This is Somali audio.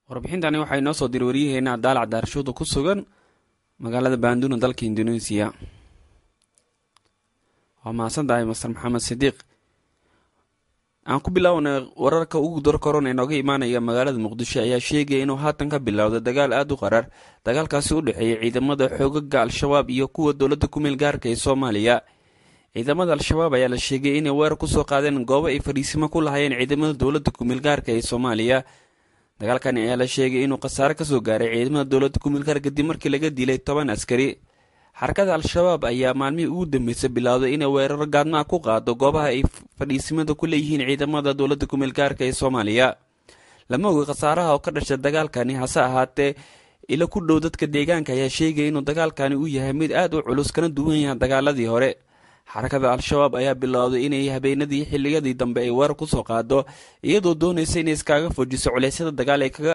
warbixintani waxay noo soo diray wariyaheena daalac daarashooda ku sugan magaalada Bandung dalka Indonesia. waa mahadsantahay Masar Maxamed Sidiiq. aan ku bilaawna wararka ugu dorkoron ee nooga imaanaya magaalada Muqdisho ayaa sheegay inuu haatan ka bilowday dagaal aad u qarar. dagaalkaasi u dhaxeeyay ciidamada xoogagga Al-Shabaab iyo kuwa dawladda ku meel gaarka ee Soomaaliya. ciidamada Al-Shabaab ayaa la sheegay inay weerar ku soo qaadeen goobo ay fariisimo ku lahaayeen ciidamada dawladda ku meel gaarka ee Soomaaliya. dagaalkan ayaa la sheegay inuu khasaare ka soo gaaray ciidamada dawladda ku meel gaarka kadib markii laga dilay 10 askari. xarakada Al-Shabaab ayaa maalmihii ugu dambeysay bilowday inay weeraro gaadma ku qaado goobaha ay fadhiisimada ku leeyihiin ciidamada dawladda ku meel gaarka ee Soomaaliya. lama oga khasaaraha oo ka dhashay dagaalkani, hase ahaatee ila ku dhow dadka deegaanka ayaa sheegay inuu dagaalkani u yahay mid aad u culus kana duwan yahay dagaaladii hore. xarakada Al-Shabaab ayaa bilowday inay habeenadii xilligadii dambe ay weerar ku soo qaado iyadoo doonaysa inay iskaga fujiso culeysyada dagaal ee kaga